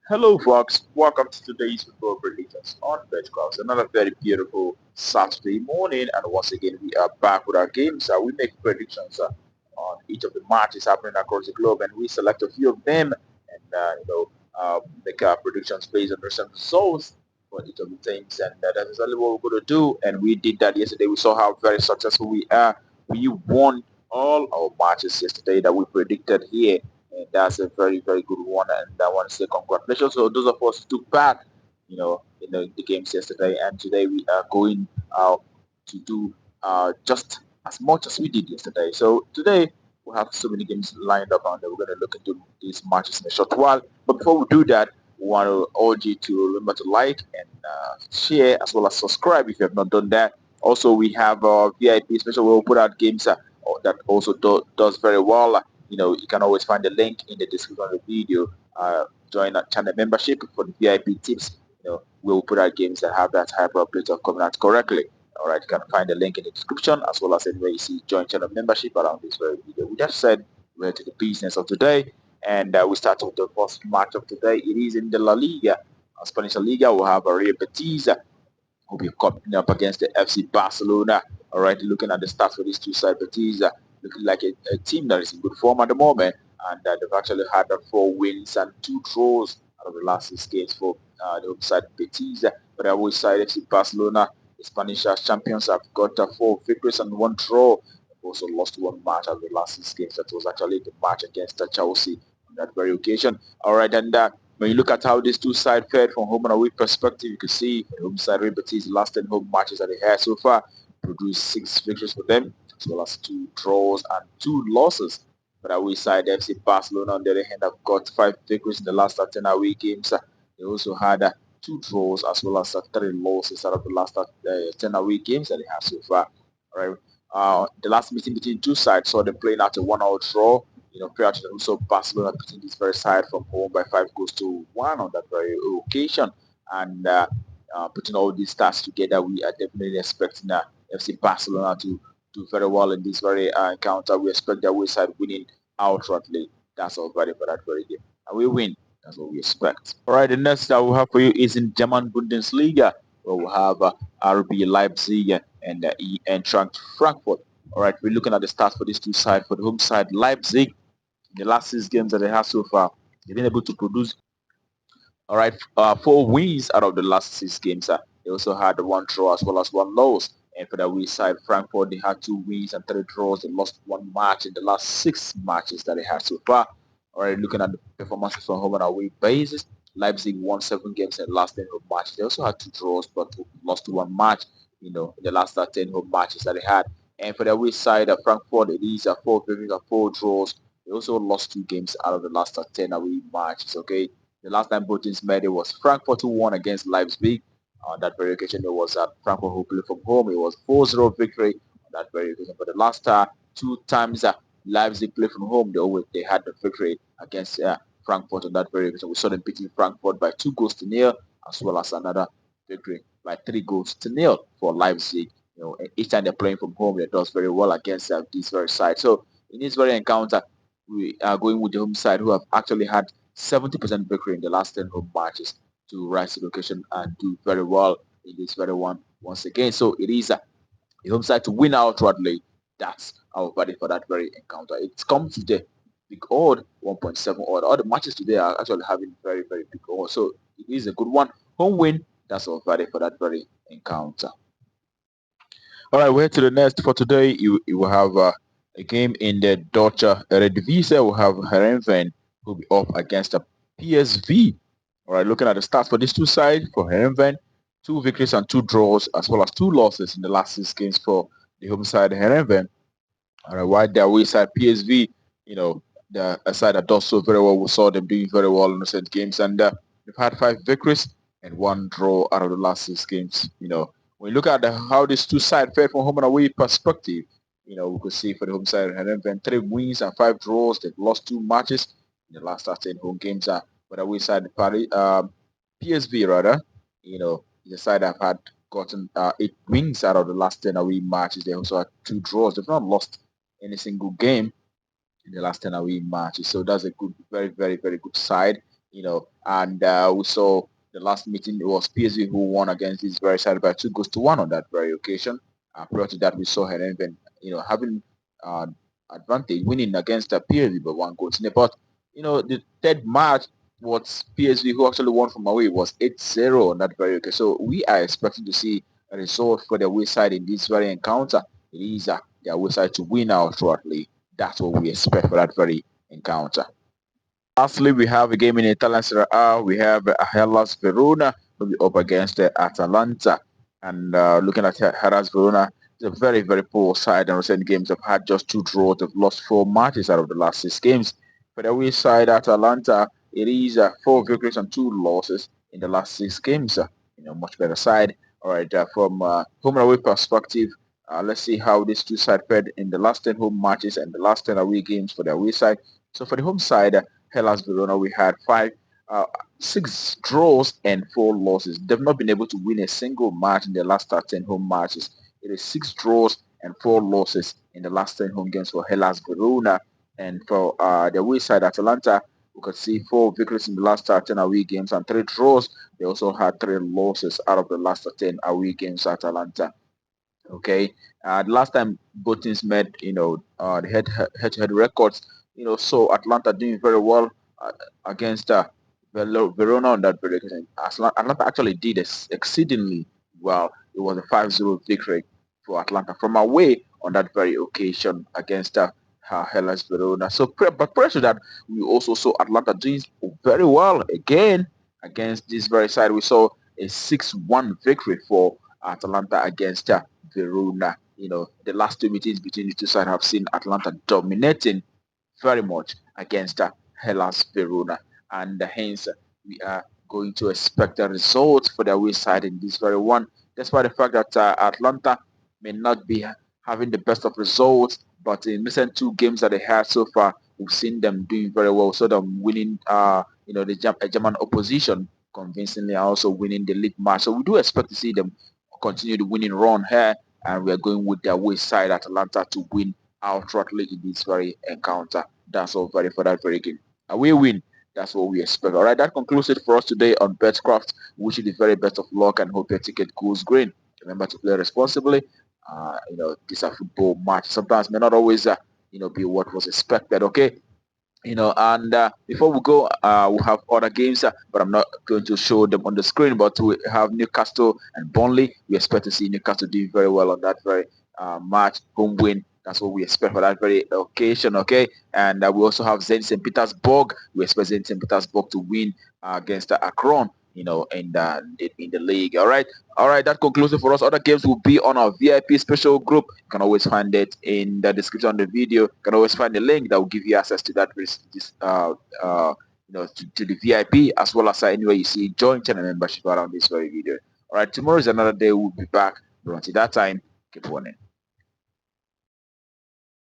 Hello, folks. Welcome to today's football predictions on betkraft. Another very beautiful Saturday morning, and once again we are back with our games. We make predictions on each of the matches happening across the globe, and we select a few of them, and make our predictions based on recent results for each of the teams, and that's exactly what we're going to do. And we did that yesterday. We saw how very successful we are. We won all our matches yesterday that we predicted here, and that's a very very good one, and I want to say congratulations to those of us who took part in the games yesterday, and today we are going to do just as much as we did yesterday. So today we have so many games lined up, and we're going to look into these matches in a short while. But before we do that, we want to urge you to remember to like and share, as well as subscribe if you have not done that. Also, we have VIP special where we put out games that also does very well. You can always find the link in the description of the video. Join our channel membership for the VIP tips. We'll put out games that have that hyper update of coming out correctly. All right, you can find the link in the description, as well as anywhere you see join channel membership around this very video. We just said we're to the business of today, and we start with the first match of today. It is in the La Liga, Spanish La Liga. We'll have a Real Betis will be coming up against the FC Barcelona. All right, looking at the stats for these two sides, Betis looking like a team that is in good form at the moment, and they've actually had 4 wins and 2 draws out of the last 6 games for the home side Betis. But the away side, FC Barcelona, the Spanish champions, have got 4 victories and 1 draw. They've also lost 1 match out of the last 6 games. That was actually the match against Chelsea on that very occasion. All right, and when you look at how these two sides fared from home and away perspective, you can see for the home side, Real Betis, the last 10 home matches that they had so far, produced 6 victories for them, as well as 2 draws and 2 losses. But away side, FC Barcelona, on the other hand, have got 5 victories in the last 10 away games. They also had 2 draws as well as 3 losses out of the last 10 away games that they have so far. All right. The last meeting between two sides saw them playing out a 1-all draw. Prior to that, also Barcelona beating this very side from home by 5 goals to 1 on that very occasion. And putting all these stats together, we are definitely expecting FC Barcelona to do very well in this very encounter. We expect their way side winning outrightly. That's all ready for that very game. And we win. That's what we expect. All right, the next that we have for you is in German Bundesliga, where we have RB Leipzig and Eintracht Frankfurt. All right, we're looking at the stats for these two sides. For the home side, Leipzig, in the last 6 games that they have so far, they've been able to produce, all right, 4 wins out of the last 6 games. They also had 1 draw as well as 1 loss. And for the away side, Frankfurt, they had 2 wins and 3 draws. They lost 1 match in the last 6 matches that they had so far. All right, looking at the performances on home and away basis, Leipzig won 7 games in the last 10 home matches. They also had 2 draws, but lost 1 match, in the last 10 home matches that they had. And for the away side, Frankfurt, it is 4 victories and 4 draws. They also lost 2 games out of the last 10 away matches. Okay, the last time both teams met, it was Frankfurt who won against Leipzig. On that very occasion, it was Frankfurt who played from home. It was 4-0 victory on that very occasion. But the last 2 times Leipzig played from home, they had the victory against Frankfurt on that very occasion. We saw them beating Frankfurt by 2 goals to 0, as well as another victory by 3 goals to 0 for Leipzig. Each time they're playing from home, they does very well against this very side. So in this very encounter, we are going with the home side, who have actually had 70% victory in the last 10 home matches, to rise to the occasion and do very well in this very one once again. So it is the home side to win outrightly. That's our verdict for that very encounter. It comes with the big odd, 1.7 odd. All the matches today are actually having very, very big odd. So it is a good one. Home win, that's our verdict for that very encounter. All right, we're to the next for today. You will have a game in the Dutch Eredivisie. We'll have Heerenveen who will be up against the PSV. All right, looking at the stats for these two sides, for Heerenveen, 2 victories and 2 draws, as well as 2 losses in the last 6 games for the home side Heerenveen. All right, while the away side PSV, the side that does so very well. We saw them doing very well in the recent games, and they've had 5 victories and 1 draw out of the last 6 games. When you look at how these two sides fared from home and away perspective, we could see for the home side, Heerenveen 3 wins and 5 draws. They've lost 2 matches in the last 10 home games. But away side, PSV rather, the side have had gotten 8 wins out of the last 10 away matches. They also had 2 draws. They've not lost any single game in the last 10 away matches. So that's a good, very, very, very good side. and we saw the last meeting, it was PSV who won against this very side by 2-1 on that very occasion. Prior to that, we saw Heerenveen, having uh, advantage, winning against PSV by 1 goal. But, the third match was PSV who actually won from away, was 8-0 on that very occasion. So we are expecting to see a result for the away side in this very encounter. It is the away side to win out shortly. That's what we expect for that very encounter. Lastly, we have a game in Italian Serie A. We have Hellas Verona will be up against Atalanta. And looking at Hellas Verona, it's a very, very poor side. And recent games have had just 2 draws. They've lost 4 matches out of the last 6 games. For the away side, Atalanta, it is 4 victories and 2 losses in the last 6 games. Much better side. All right, from home and away perspective, let's see how these two sides fared in the last 10 home matches and the last 10 away games for the away side. So for the home side, Hellas Verona, we had 6 draws and 4 losses. They've not been able to win a single match in the last 10 home matches. It is 6 draws and 4 losses in the last 10 home games for Hellas Verona. And for the away side, Atalanta, we could see 4 victories in the last 10 away games and 3 draws. They also had 3 losses out of the last 10 away games, Atalanta. Okay, the last time both teams met, the head-to-head records, so Atlanta doing very well against Verona on that very occasion. Atlanta actually did exceedingly well. It was a 5-0 victory for Atlanta from away on that very occasion against Hellas Verona. So, but prior to that, we also saw Atlanta doing very well again against this very side. We saw a 6-1 victory for Atalanta against Verona. The last 2 meetings between the two sides have seen Atlanta dominating very much against Hellas Verona, and hence we are going to expect a result for the away side in this very one, despite the fact that Atlanta may not be having the best of results, but in recent 2 games that they had so far, we've seen them doing very well. So them winning, the German opposition convincingly, and also winning the league match. So we do expect to see them continue the winning run here, and we are going with the away side Atalanta to win outrightly in this very encounter. That's all very for that very game. Away win. That's what we expect. All right, that concludes it for us today on betkraft. Wish you the very best of luck and hope your ticket goes green. Remember to play responsibly. These are football match. Sometimes may not always, be what was expected. Okay, and before we go, we have other games, but I'm not going to show them on the screen. But we have Newcastle and Burnley. We expect to see Newcastle doing very well on that very match, home win. That's what we expect for that very occasion, okay? And we also have Zenit St. Petersburg. We expect Zenit St. Petersburg to win against Akron, in the league. All right. That concludes it for us. Other games will be on our VIP special group. You can always find it in the description of the video. You can always find the link that will give you access to that. To the VIP, as well as anywhere you see join channel membership around this very video. All right. Tomorrow is another day. We'll be back. But until that time, keep winning.